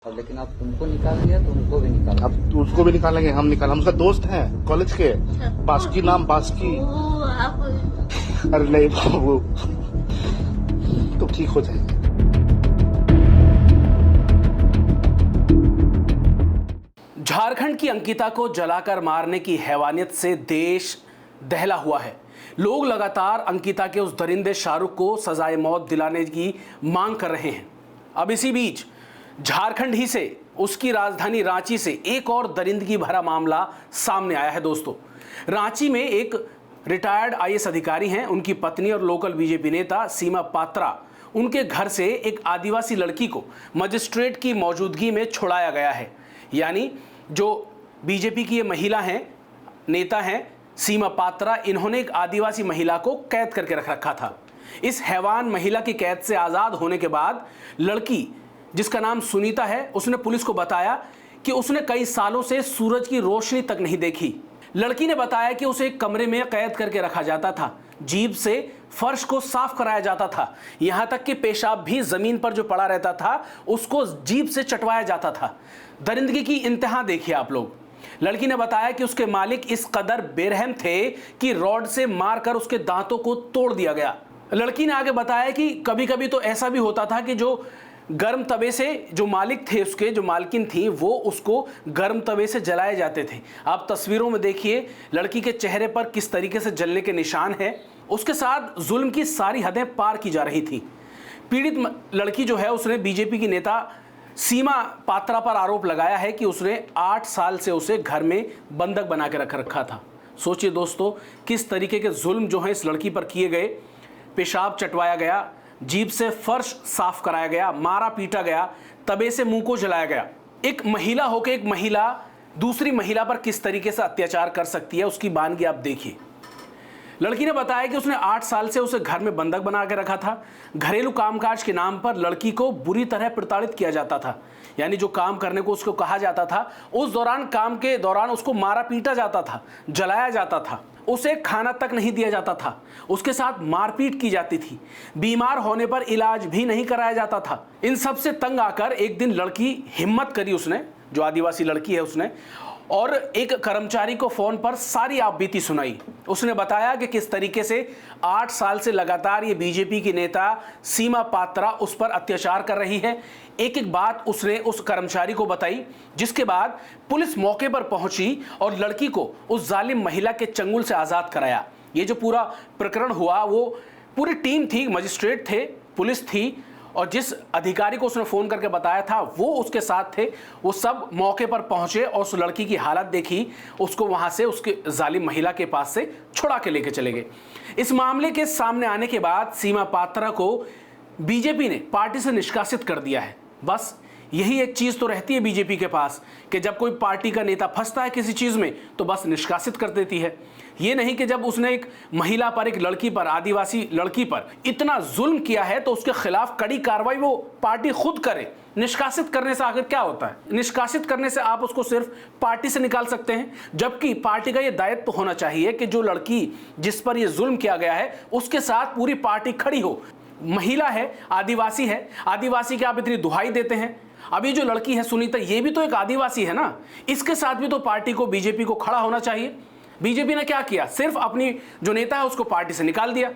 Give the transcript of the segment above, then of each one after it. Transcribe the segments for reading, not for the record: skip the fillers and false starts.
और लेकिन अब तुमको निकाल दिया तो उनको भी निकाल अब तो उसको भी निकालेंगे, हम उसका दोस्त हैं कॉलेज के। बास्की नाम बास्की। अरे नहीं वो तो ठीक हो जाएंगे। झारखंड की अंकिता को जलाकर मारने की हैवानियत से देश दहला हुआ है। लोग लगातार अंकिता के उस दरिंदे शाहरुख को सजाए मौत दिलाने की मांग कर रहे हैं। अब इसी बीच झारखंड ही से उसकी राजधानी रांची से एक और दरिंदगी भरा मामला सामने आया है। दोस्तों, रांची में एक रिटायर्ड आईएएस अधिकारी हैं, उनकी पत्नी और लोकल बीजेपी नेता सीमा पात्रा, उनके घर से एक आदिवासी लड़की को मजिस्ट्रेट की मौजूदगी में छुड़ाया गया है। यानी जो बीजेपी की ये महिला हैं, नेता हैं सीमा पात्रा, इन्होंने एक आदिवासी महिला को कैद करके रखा था। इस हैवान महिला की कैद से आज़ाद होने के बाद लड़की, जिसका नाम सुनीता है, उसने पुलिस को बताया कि उसने कई सालों से सूरज की रोशनी तक नहीं देखी। लड़की ने बताया कि उसे एक कमरे में कैद करके रखा जाता था, जीभ से फर्श को साफ कराया जाता था, यहां तक कि पेशाब भी जमीन पर जो पड़ा रहता था उसको जीभ से चटवाया जाता था। दरिंदगी की इंतहा देखिए आप लोग। लड़की ने बताया कि उसके मालिक इस कदर बेरहम थे कि रॉड से मारकर उसके दांतों को तोड़ दिया गया। लड़की ने आगे बताया कि कभी कभी तो ऐसा भी होता था कि जो गर्म तवे से जो मालिक थे, उसके जो मालकिन थी, वो उसको गर्म तवे से जलाए जाते थे। आप तस्वीरों में देखिए लड़की के चेहरे पर किस तरीके से जलने के निशान हैं। उसके साथ जुल्म की सारी हदें पार की जा रही थी। पीड़ित लड़की जो है, उसने बीजेपी की नेता सीमा पात्रा पर आरोप लगाया है कि उसने 8 साल से उसे घर में बंधक बना के रखा था। सोचिए दोस्तों, किस तरीके के जुल्म जो है इस लड़की पर किए गए। पेशाब चटवाया गया, जीभ से फर्श साफ कराया गया, मारा पीटा गया, तवे से मुंह को जलाया गया। एक महिला होकर एक महिला दूसरी महिला पर किस तरीके से अत्याचार कर सकती है, उसकी बानगी आप देखिए। लड़की ने बताया कि उसने 8 साल से उसे घर में बंधक बना के रखा था। घरेलू कामकाज के नाम पर लड़की को बुरी तरह प्रताड़ित किया जाता था। यानी जो काम करने को उसको कहा जाता था, उस दौरान काम के दौरान उसको मारा पीटा जाता था, जलाया जाता था, उसे खाना तक नहीं दिया जाता था, उसके साथ मारपीट की जाती थी, बीमार होने पर इलाज भी नहीं कराया जाता था। इन सब से तंग आकर एक दिन लड़की हिम्मत करी, उसने, जो आदिवासी लड़की है, उसने और एक कर्मचारी को फोन पर सारी आपबीती सुनाई। उसने बताया कि किस तरीके से 8 साल से लगातार ये बीजेपी की नेता सीमा पात्रा उस पर अत्याचार कर रही है। एक एक बात उसने उस कर्मचारी को बताई, जिसके बाद पुलिस मौके पर पहुंची और लड़की को उस जालिम महिला के चंगुल से आज़ाद कराया। ये जो पूरा प्रकरण हुआ, वो पूरी टीम थी, मजिस्ट्रेट थे, पुलिस थी, और जिस अधिकारी को उसने फ़ोन करके बताया था वो उसके साथ थे। वो सब मौके पर पहुंचे और उस लड़की की हालत देखी, उसको वहां से उसके जालिम महिला के पास से छुड़ा के लेके चले गए। इस मामले के सामने आने के बाद सीमा पात्रा को बीजेपी ने पार्टी से निष्कासित कर दिया है। बस यही एक चीज़ तो रहती है बीजेपी के पास कि जब कोई पार्टी का नेता फंसता है किसी चीज़ में तो बस निष्कासित कर देती है। ये नहीं कि जब उसने एक महिला पर, एक लड़की पर, आदिवासी लड़की पर इतना जुल्म किया है तो उसके खिलाफ कड़ी कार्रवाई वो पार्टी खुद करे। निष्कासित करने से आखिर क्या होता है? निष्कासित करने से आप उसको सिर्फ पार्टी से निकाल सकते हैं, जबकि पार्टी का ये दायित्व तो होना चाहिए कि जो लड़की जिस पर ये जुल्म किया गया है उसके साथ पूरी पार्टी खड़ी हो। महिला है, आदिवासी है, आदिवासी की आप इतनी दुहाई देते हैं। अभी जो लड़की है सुनीता, ये भी तो एक आदिवासी है ना, इसके साथ भी तो पार्टी को, बीजेपी को खड़ा होना चाहिए। बीजेपी ने क्या किया? सिर्फ अपनी जो नेता है उसको पार्टी से निकाल दिया।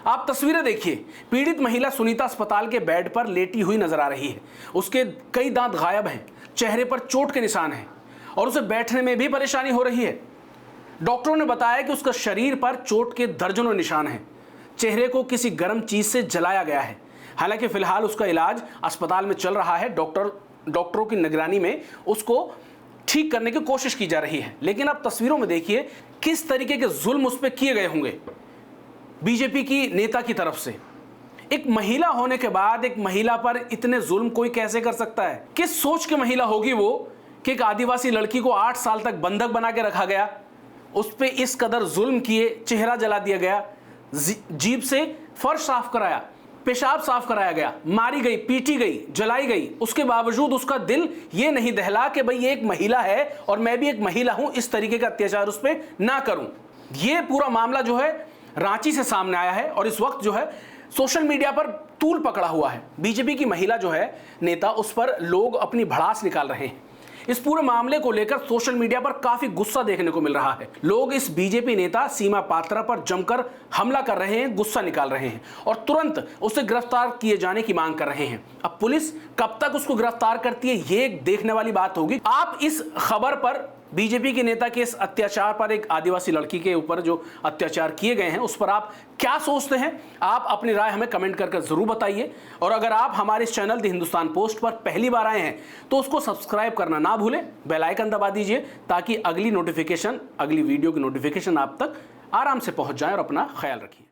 आप तस्वीरें देखिए, पीड़ित महिला सुनीता अस्पताल के बेड पर लेटी हुई नजर आ रही है। उसके कई दांत गायब हैं, चेहरे पर चोट के निशान हैं और उसे बैठने में भी परेशानी हो रही है। डॉक्टरों ने बताया कि उसका शरीर पर चोट के दर्जनों निशान हैं। चेहरे को किसी गर्म चीज से जलाया गया है। हालांकि फिलहाल उसका इलाज अस्पताल में चल रहा है। डॉक्टरों की निगरानी में उसको ठीक करने की कोशिश की जा रही है। लेकिन आप तस्वीरों में देखिए किस तरीके के जुल्म उस पर किए गए होंगे बीजेपी की नेता की तरफ से। एक महिला होने के बाद एक महिला पर इतने जुल्म कोई कैसे कर सकता है? किस सोच की महिला होगी वो कि एक आदिवासी लड़की को 8 साल तक बंधक बना के रखा गया, उस पर इस कदर जुल्म किए, चेहरा जला दिया गया, जीभ से फर्श साफ कराया, पेशाब साफ कराया गया, मारी गई, पीटी गई, जलाई गई। उसके बावजूद उसका दिल ये नहीं दहला कि भाई ये एक महिला है और मैं भी एक महिला हूं, इस तरीके का अत्याचार उस पर ना करूं। ये पूरा मामला जो है रांची से सामने आया है और इस वक्त जो है सोशल मीडिया पर तूल पकड़ा हुआ है। बीजेपी की महिला जो है नेता, उस पर लोग अपनी भड़ास निकाल रहे हैं। इस पूरे मामले को लेकर सोशल मीडिया पर काफी गुस्सा देखने को मिल रहा है। लोग इस बीजेपी नेता सीमा पात्रा पर जमकर हमला कर रहे हैं, गुस्सा निकाल रहे हैं और तुरंत उसे गिरफ्तार किए जाने की मांग कर रहे हैं। अब पुलिस कब तक उसको गिरफ्तार करती है, ये देखने वाली बात होगी। आप इस खबर पर, बीजेपी के नेता के इस अत्याचार पर, एक आदिवासी लड़की के ऊपर जो अत्याचार किए गए हैं, उस पर आप क्या सोचते हैं? आप अपनी राय हमें कमेंट करके जरूर बताइए। और अगर आप हमारे इस चैनल द हिंदुस्तान पोस्ट पर पहली बार आए हैं तो उसको सब्सक्राइब करना ना भूलें, बेल आइकन दबा दीजिए ताकि अगली वीडियो की नोटिफिकेशन आप तक आराम से पहुंच जाए। और अपना ख्याल रखिए।